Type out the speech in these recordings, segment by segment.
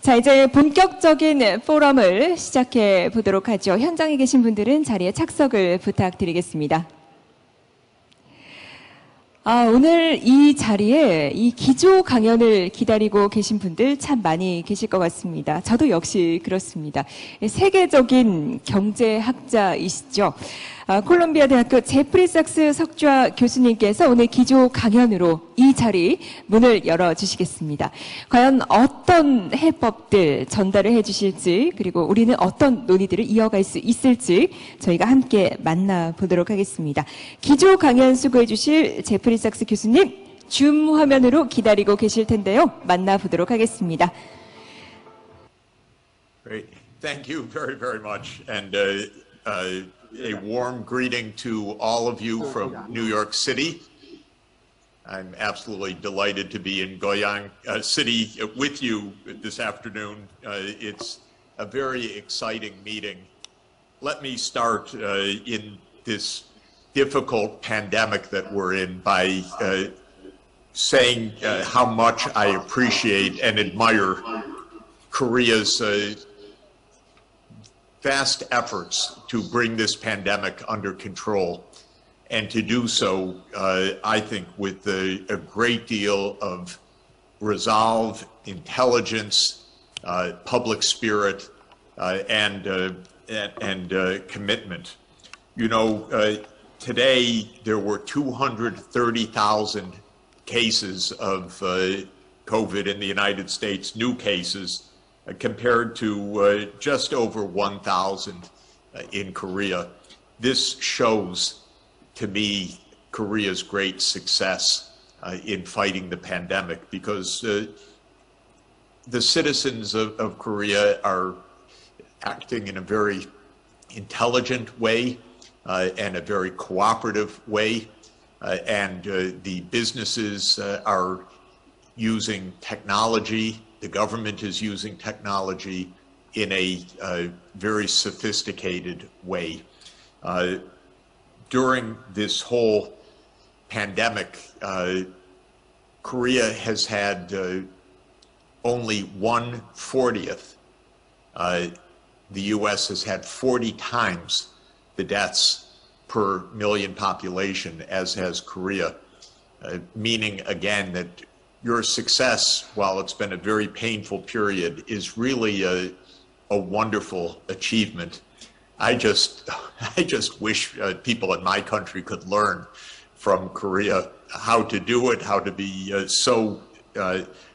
자, 이제 본격적인 포럼을 시작해 보도록 하죠. 현장에 계신 분들은 자리에 착석을 부탁드리겠습니다. 오늘 이 자리에 이 기조 강연을 기다리고 계신 분들 참 많이 계실 것 같습니다. 저도 역시 그렇습니다. 세계적인 경제학자이시죠. 콜롬비아 대학교 제프리 삭스 석좌 교수님께서 오늘 기조 강연으로 이 자리 문을 열어주시겠습니다. 과연 어떤 해법들 전달을 해주실지, 그리고 우리는 어떤 논의들을 이어갈 수 있을지 저희가 함께 만나보도록 하겠습니다. 기조 강연 수고해 주실 제프리 삭스 교수님, 줌 화면으로 기다리고 계실 텐데요. 만나보도록 하겠습니다. Great. Thank you very, very much. And a warm greeting to all of you from New York City. I'm absolutely delighted to be in Goyang City with you this afternoon. It's a very exciting meeting. Let me start in this difficult pandemic that we're in by saying how much I appreciate and admire Korea's vast efforts to bring this pandemic under control, and to do so, I think, with a great deal of resolve, intelligence, public spirit, and commitment. You know, today there were 230,000 cases of COVID in the United States, new cases, compared to just over 1,000 in Korea. This shows, to me, Korea's great success in fighting the pandemic, because the citizens of Korea are acting in a very intelligent way and a very cooperative way, and the businesses are using technology. The government is using technology in a very sophisticated way. During this whole pandemic, Korea has had only 1/40th. The U.S. has had 40 times the deaths per million population as has Korea, meaning again that your success, while it's been a very painful period, is really a wonderful achievement. I just wish people in my country could learn from Korea how to do it, how to be so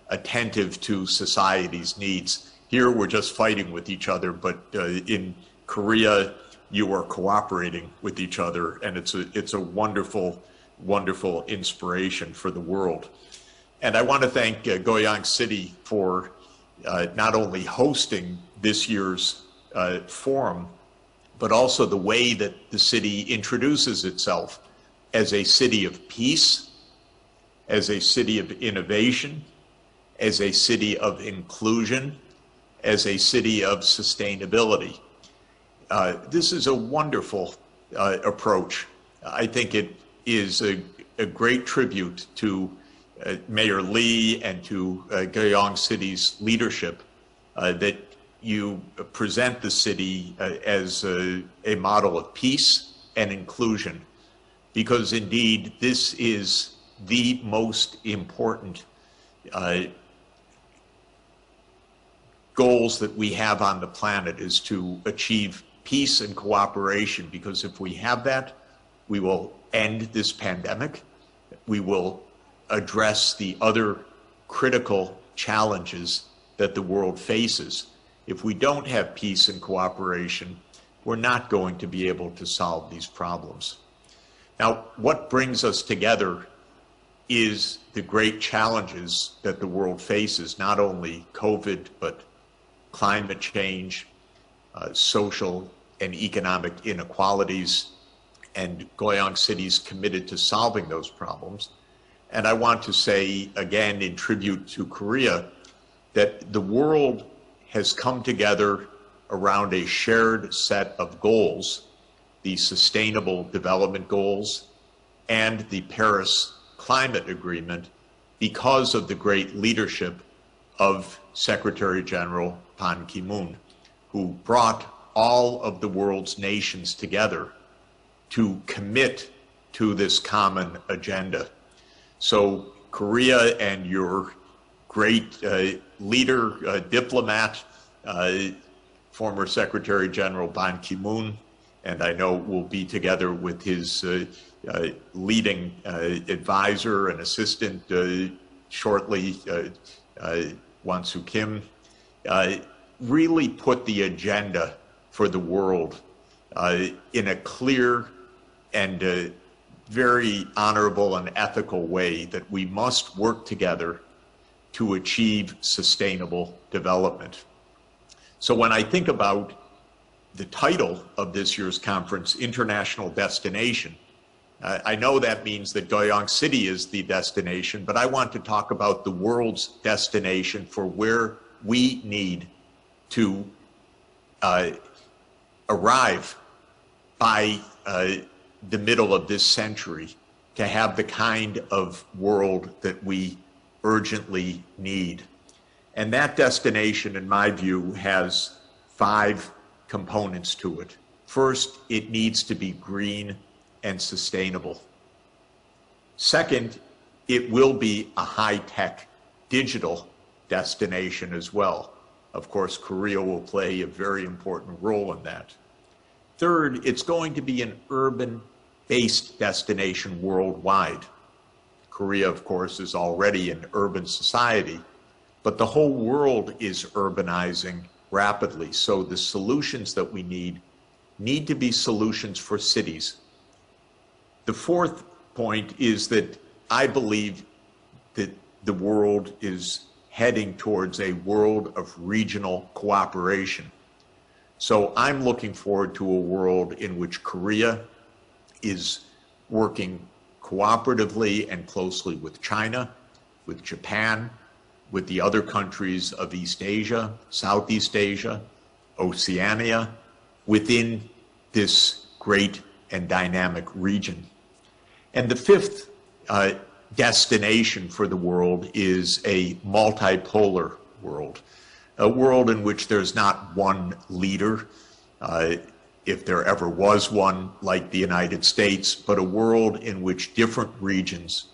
attentive to society's needs. Here we're just fighting with each other, but in Korea you are cooperating with each other, and it's a wonderful, wonderful inspiration for the world. And I want to thank Goyang City for not only hosting this year's forum, but also the way that the city introduces itself as a city of peace, as a city of innovation, as a city of inclusion, as a city of sustainability. This is a wonderful approach. I think it is a great tribute to Mayor Lee and to Goyang City's leadership that you present the city as a model of peace and inclusion, because indeed this is the most important goals that we have on the planet, is to achieve peace and cooperation, because if we have that, we will end this pandemic, we will address the other critical challenges that the world faces. If we don't have peace and cooperation, we're not going to be able to solve these problems. Now, what brings us together is the great challenges that the world faces, not only COVID, but climate change, social and economic inequalities, and Goyang City's committed to solving those problems. And I want to say again, in tribute to Korea, that the world has come together around a shared set of goals, the Sustainable Development Goals and the Paris Climate Agreement, because of the great leadership of Secretary General Ban Ki-moon, who brought all of the world's nations together to commit to this common agenda. So Korea and your great leader, diplomat, former Secretary General Ban Ki-moon, and I know will be together with his leading advisor and assistant shortly, Won-soo Kim, really put the agenda for the world in a clear and very honorable and ethical way that we must work together to achieve sustainable development. So when I think about the title of this year's conference, International Destination, I know that means that Goyang City is the destination, but I want to talk about the world's destination for where we need to arrive by the middle of this century to have the kind of world that we urgently need. And that destination, in my view, has 5 components to it. First, it needs to be green and sustainable. Second, it will be a high-tech digital destination as well. Of course, Korea will play a very important role in that. Third, it's going to be an urban-based destination worldwide. Korea, of course, is already an urban society, but the whole world is urbanizing rapidly. So the solutions that we need to be solutions for cities. The fourth point is that I believe that the world is heading towards a world of regional cooperation. So I'm looking forward to a world in which Korea is working cooperatively and closely with China, with Japan, with the other countries of East Asia, Southeast Asia, Oceania, within this great and dynamic region. And the fifth destination for the world is a multipolar world, a world in which there's not one leader, if there ever was one like the United States, but a world in which different regions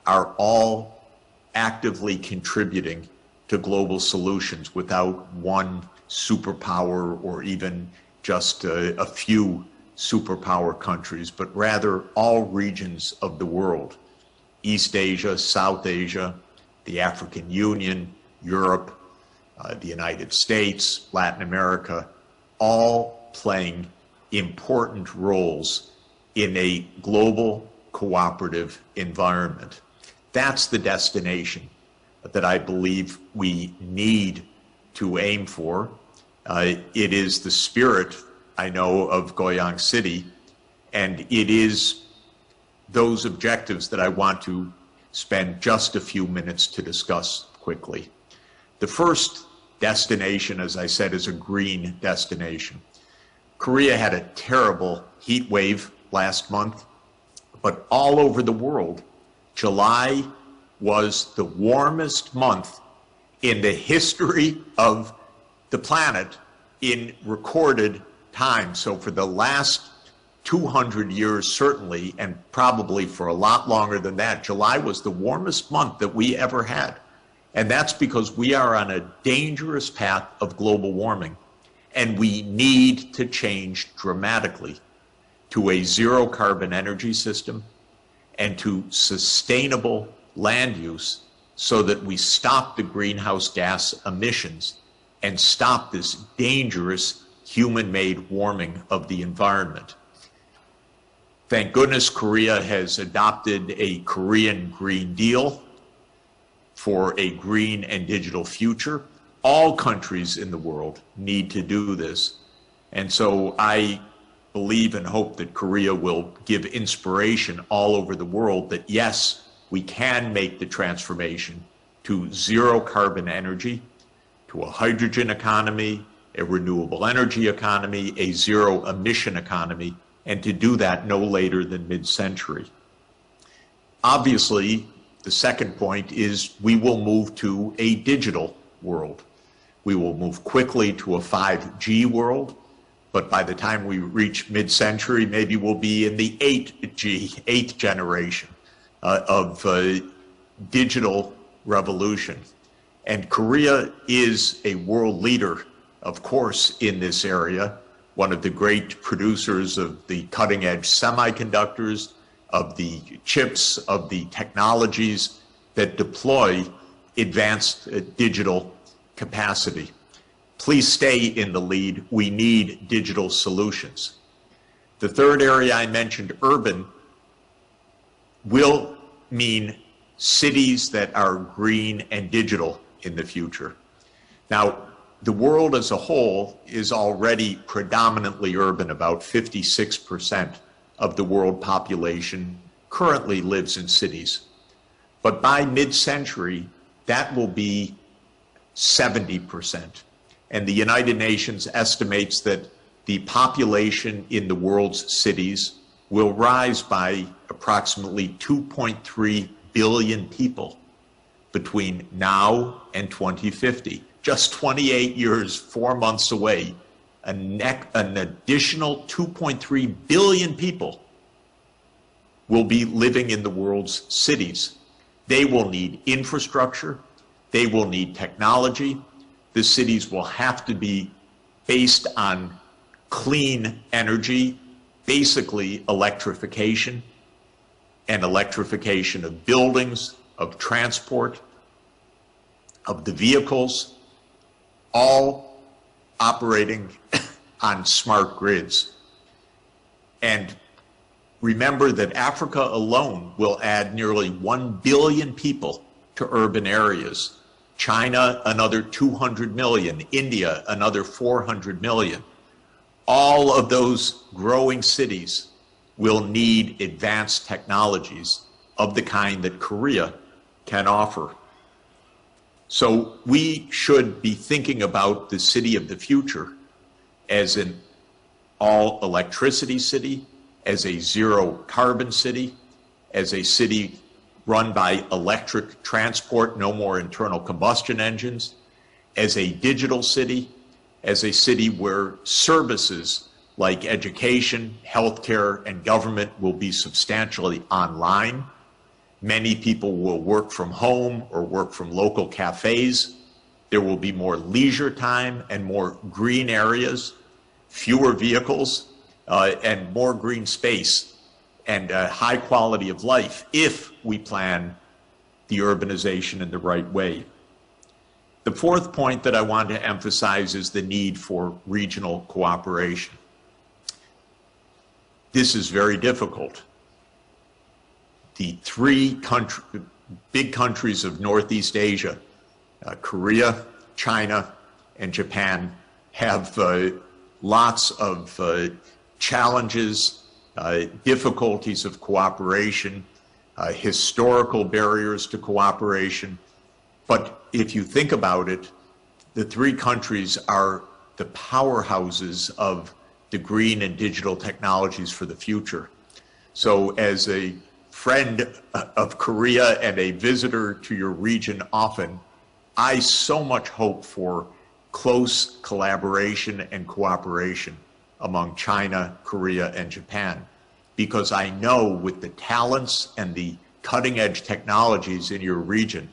are all actively contributing to global solutions without one superpower or even just a few superpower countries, but rather all regions of the world. East Asia, South Asia, the African Union, Europe, the United States, Latin America, all playing important roles in a global cooperative environment. That's the destination that I believe we need to aim for. It is the spirit, I know, of Goyang City, and it is those objectives that I want to spend just a few minutes to discuss quickly. The first destination, as I said, is a green destination. Korea had a terrible heat wave last month, but all over the world, July was the warmest month in the history of the planet in recorded time. So for the last 200 years, certainly, and probably for a lot longer than that, July was the warmest month that we ever had. And that's because we are on a dangerous path of global warming. And we need to change dramatically to a zero carbon energy system and to sustainable land use so that we stop the greenhouse gas emissions and stop this dangerous human-made warming of the environment. Thank goodness Korea has adopted a Korean Green Deal for a green and digital future. All countries in the world need to do this. And so I believe and hope that Korea will give inspiration all over the world that yes, we can make the transformation to zero carbon energy, to a hydrogen economy, a renewable energy economy, a zero emission economy, and to do that no later than mid-century. Obviously, the second point is we will move to a digital world. We will move quickly to a 5G world, but by the time we reach mid-century, maybe we'll be in the 8G, 8th generation of digital revolution. And Korea is a world leader, of course, in this area, one of the great producers of the cutting-edge semiconductors, of the chips, of the technologies that deploy advanced digital capacity. Please stay in the lead. We need digital solutions. The third area I mentioned, urban, will mean cities that are green and digital in the future. Now, the world as a whole is already predominantly urban. About 56% of the world population currently lives in cities. But by mid-century, that will be 70%. And the United Nations estimates that the population in the world's cities will rise by approximately 2.3 billion people between now and 2050. Just 28 years, 4 months away, an additional 2.3 billion people will be living in the world's cities. They will need infrastructure. They will need technology. The cities will have to be based on clean energy, basically electrification, and electrification of buildings, of transport, of the vehicles, all operating on smart grids. And remember that Africa alone will add nearly 1 billion people to urban areas. China, another 200 million. India, another 400 million. All of those growing cities will need advanced technologies of the kind that Korea can offer. So we should be thinking about the city of the future as an all-electricity city, as a zero-carbon city, as a city run by electric transport, no more internal combustion engines, as a digital city, as a city where services like education, healthcare, and government will be substantially online. Many people will work from home or work from local cafes. There will be more leisure time and more green areas, fewer vehicles, and more green space and high quality of life if we plan the urbanization in the right way. The fourth point that I want to emphasize is the need for regional cooperation. This is very difficult. The three big countries of Northeast Asia, Korea, China, and Japan, have lots of challenges, difficulties of cooperation, historical barriers to cooperation. But if you think about it, the three countries are the powerhouses of the green and digital technologies for the future. So as a friend of Korea and a visitor to your region often, I so much hope for close collaboration and cooperation among China, Korea, and Japan, because I know with the talents and the cutting-edge technologies in your region,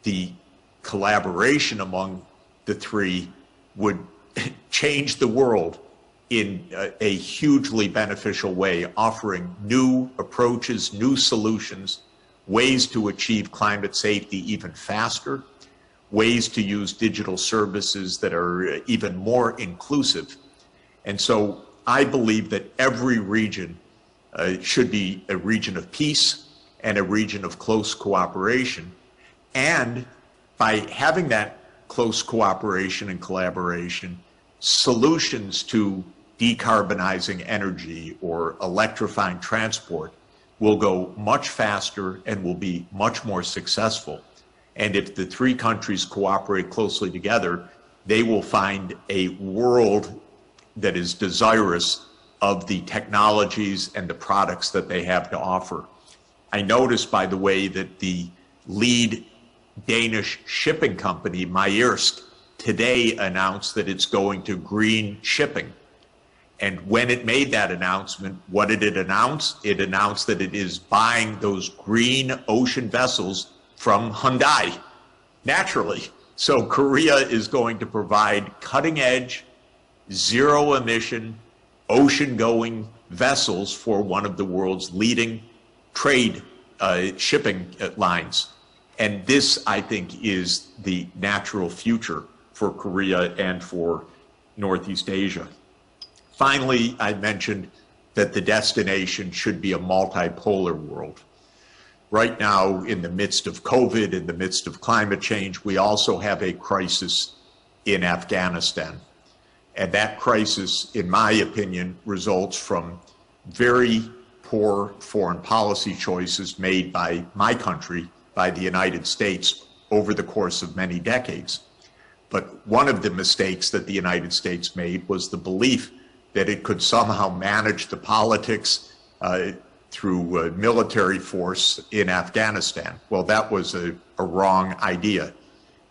the collaboration among the three would change the world in a hugely beneficial way, offering new approaches, new solutions, ways to achieve climate safety even faster, ways to use digital services that are even more inclusive. And so I believe that every region should be a region of peace and a region of close cooperation. And by having that close cooperation and collaboration, solutions to decarbonizing energy or electrifying transport will go much faster and will be much more successful. And if the three countries cooperate closely together, they will find a world that is desirous of the technologies and the products that they have to offer. I noticed, by the way, that the lead Danish shipping company, Maersk, today announced that it's going to green shipping. And when it made that announcement, what did it announce? It announced that it is buying those green ocean vessels from Hyundai, naturally. So Korea is going to provide cutting-edge, zero-emission, ocean-going vessels for one of the world's leading trade shipping lines. And this, I think, is the natural future for Korea and for Northeast Asia. Finally, I mentioned that the destination should be a multipolar world. Right now, in the midst of COVID, in the midst of climate change, we also have a crisis in Afghanistan. And that crisis, in my opinion, results from very poor foreign policy choices made by my country, by the United States, over the course of many decades. But one of the mistakes that the United States made was the belief that it could somehow manage the politics through military force in Afghanistan. Well, that was a wrong idea.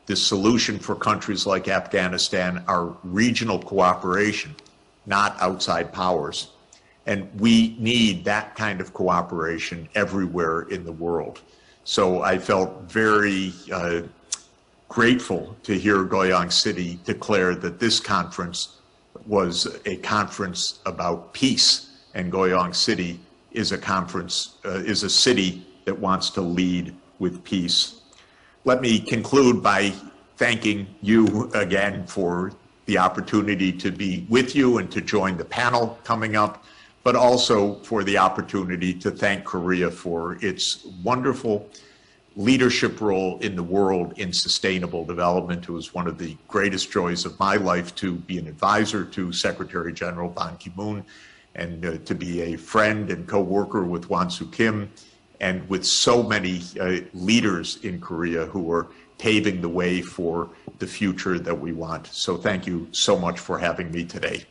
The solution for countries like Afghanistan are regional cooperation, not outside powers. And we need that kind of cooperation everywhere in the world. So I felt very grateful to hear Goyang City declare that this conference was a conference about peace, and Goyang City is a city that wants to lead with peace. Let me conclude by thanking you again for the opportunity to be with you and to join the panel coming up, but also for the opportunity to thank Korea for its wonderful leadership role in the world in sustainable development. It was one of the greatest joys of my life to be an advisor to Secretary General Ban Ki-moon and to be a friend and co-worker with Won-soo Kim and with so many leaders in Korea who are paving the way for the future that we want. So thank you so much for having me today.